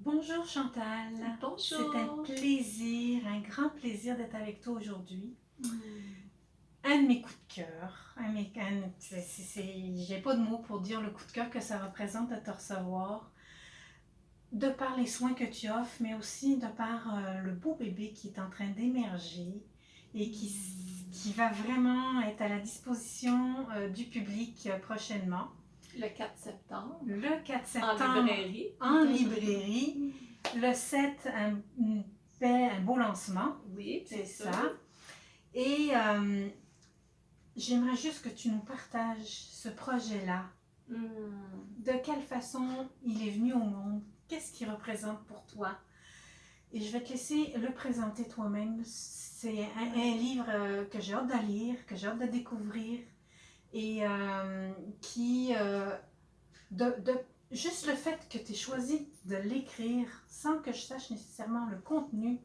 Bonjour Chantal, c'est un Bonjour. plaisir, un grand plaisir d'être avec toi aujourd'hui. Hmm. Un de mes coups de cœur, j'ai pas de mots pour dire le coup de cœur que ça représente de te recevoir, de par les soins que tu offres, mais aussi de par le beau bébé qui est en train d'émerger et qui va vraiment être à la disposition du public prochainement. Le 4 septembre, Le 4 en septembre librairie. en librairie. Le 7, un beau lancement, Oui, c'est bien ça. sûr. Et j'aimerais juste que tu nous partages ce projet-là. Hmm. De quelle façon il est venu au monde? Qu'est-ce qu'il représente pour toi? Et je vais te laisser le présenter toi-même. C'est un livre que j'ai hâte de lire, que j'ai hâte de découvrir et qui, de juste le fait que tu aies choisi de l'écrire sans que je sache nécessairement le contenu,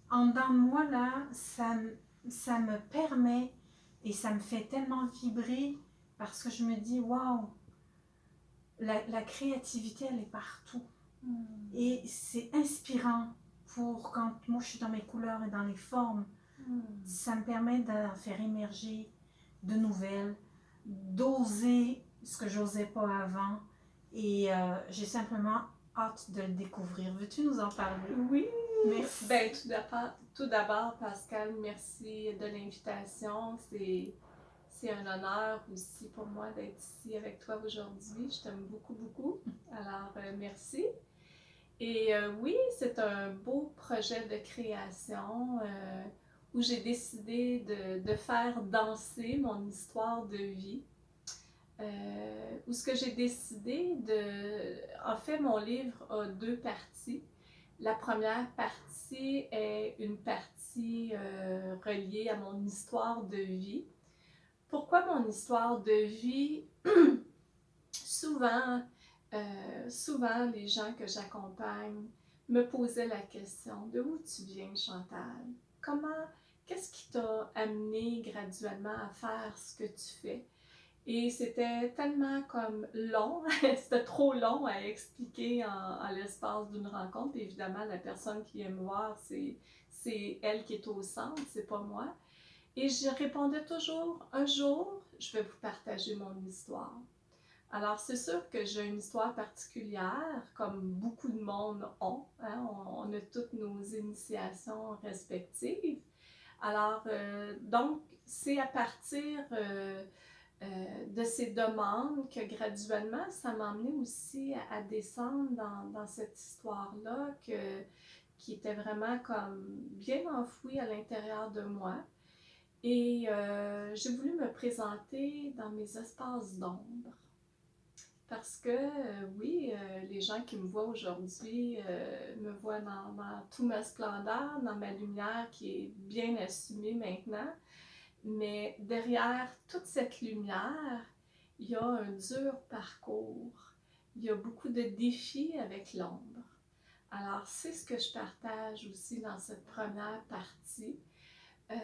en dedans de moi, là, ça me permet et ça me fait tellement vibrer parce que je me dis, waouh, la créativité, elle est partout. Hmm. Et c'est inspirant pour quand moi je suis dans mes couleurs et dans les formes. Hmm. Ça me permet d'en faire émerger de nouvelles, d'oser ce que j'osais pas avant. Et j'ai simplement hâte de le découvrir. Veux-tu nous en parler? Oui. Merci. Ben, tout d'abord, Pascal, merci de l'invitation. C'est un honneur aussi pour moi d'être ici avec toi aujourd'hui. Je t'aime beaucoup, beaucoup. Alors, merci. Et oui, c'est un beau projet de création où j'ai décidé de faire danser mon histoire de vie. Où ce que j'ai décidé de... En fait, mon livre a deux parties. La première partie est une partie reliée à mon histoire de vie. Pourquoi mon histoire de vie? Souvent, souvent, les gens que j'accompagne me posaient la question: de où tu viens, Chantal? Comment, qu'est-ce qui t'a amené graduellement à faire ce que tu fais? Et c'était tellement comme long, c'était trop long à expliquer en l'espace d'une rencontre. Et évidemment, la personne qui vient me voir, c'est elle qui est au centre, c'est pas moi. Et je répondais toujours: un jour, je vais vous partager mon histoire. Alors, c'est sûr que j'ai une histoire particulière, comme beaucoup de monde ont. Hein? On a toutes nos initiations respectives. Alors, donc, c'est à partir de ces demandes que graduellement, ça m'a amené aussi à descendre dans cette histoire-là qui était vraiment comme bien enfouie à l'intérieur de moi. Et j'ai voulu me présenter dans mes espaces d'ombre. Parce que, oui, les gens qui me voient aujourd'hui me voient dans toute ma splendeur, dans ma lumière qui est bien assumée maintenant. Mais derrière toute cette lumière, il y a un dur parcours. Il y a beaucoup de défis avec l'ombre. Alors, c'est ce que je partage aussi dans cette première partie. Euh,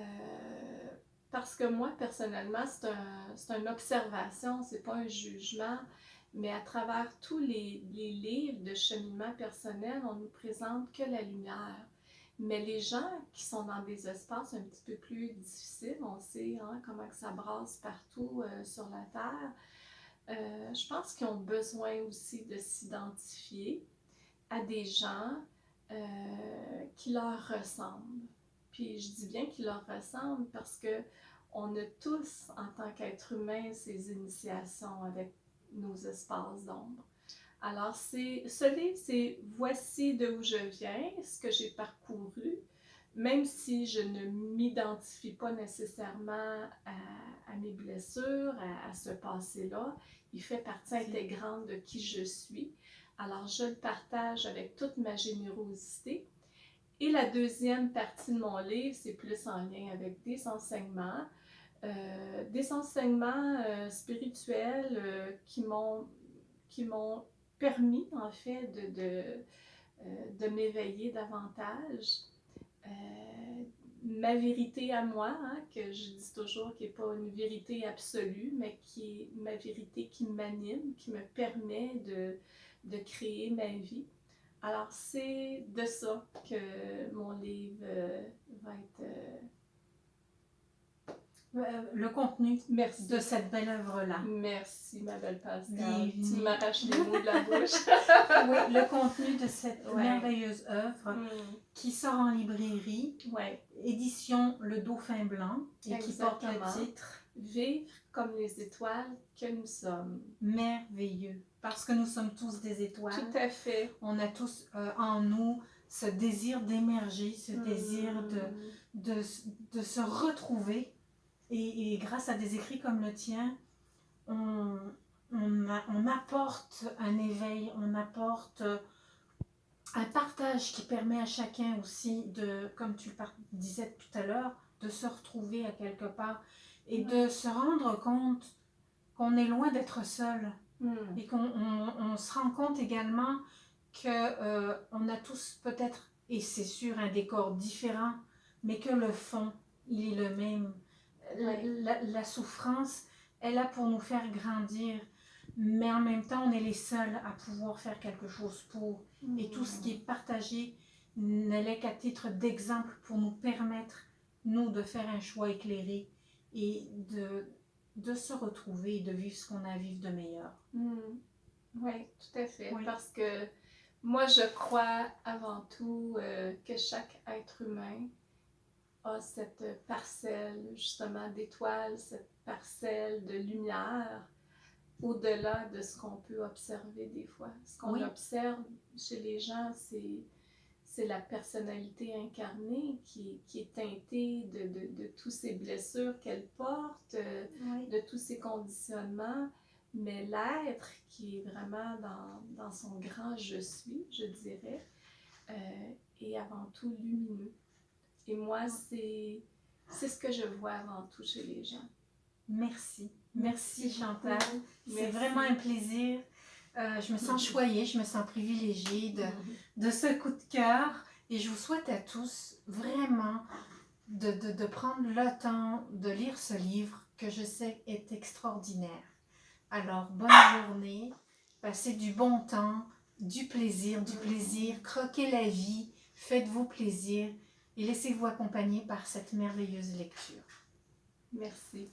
Parce que moi, personnellement, c'est une observation, c'est pas un jugement, mais à travers tous les livres de cheminement personnel, on nous présente que la lumière. Mais les gens qui sont dans des espaces un petit peu plus difficiles, on sait hein, comment que ça brasse partout sur la Terre, je pense qu'ils ont besoin aussi de s'identifier à des gens qui leur ressemblent. Puis je dis bien qu'ils leur ressemblent parce que on a tous, en tant qu'être humain, ces initiations avec nos espaces d'ombre. Alors, ce livre, c'est voici de où je viens, ce que j'ai parcouru, même si je ne m'identifie pas nécessairement à mes blessures, à ce passé-là, il fait partie intégrante de qui je suis. Alors, je le partage avec toute ma générosité. Et la deuxième partie de mon livre, c'est plus en lien avec des enseignements spirituels qui m'ont permis, en fait, de m'éveiller davantage. Euh, Ma vérité à moi, hein, que je dis toujours qui n'est pas une vérité absolue, mais qui est ma vérité qui m'anime, qui me permet de créer ma vie. Alors, c'est de ça que mon livre va être... Le contenu Merci. de cette belle œuvre-là. Merci, ma belle Pascal. Des- Tu m'arraches les mots de la bouche. Oui, le contenu de cette Ouais. merveilleuse œuvre qui sort en librairie, Ouais, édition Le Dauphin Blanc, et qui porte le exactement. titre Vivre comme les étoiles que nous sommes. Merveilleux. Parce que nous sommes tous des étoiles. Tout à fait. On a tous en nous ce désir d'émerger, ce désir de se retrouver. Et grâce à des écrits comme le tien, on apporte un éveil, on apporte un partage qui permet à chacun aussi de, comme tu disais tout à l'heure, de se retrouver à quelque part et de se rendre compte qu'on est loin d'être seul et qu'on se rend compte également que on a tous peut-être, et c'est sûr, un décor différent, mais que le fond, il est le même. La souffrance est là pour nous faire grandir, mais en même temps, on est les seuls à pouvoir faire quelque chose pour. Et tout ce qui est partagé n'est qu'à titre d'exemple pour nous permettre, nous, de faire un choix éclairé et de se retrouver et de vivre ce qu'on a à vivre de meilleur. Oui, tout à fait. Oui. Parce que moi, je crois avant tout que chaque être humain a cette parcelle justement d'étoiles, cette parcelle de lumière au-delà de ce qu'on peut observer des fois. Ce qu'on observe chez les gens, c'est la personnalité incarnée qui est teintée de toutes ces blessures qu'elle porte, de tous ces conditionnements. Mais l'être qui est vraiment dans son grand je suis, je dirais, est avant tout lumineux. Et moi, c'est ce que je vois avant tout chez les gens. Merci. Merci Chantal. C'est Merci. vraiment un plaisir. Je me sens choyée, je me sens privilégiée de ce coup de cœur. Et je vous souhaite à tous vraiment de prendre le temps de lire ce livre que je sais est extraordinaire. Alors, bonne journée, passez du bon temps, du plaisir, croquez la vie, faites-vous plaisir et laissez-vous accompagner par cette merveilleuse lecture. Merci.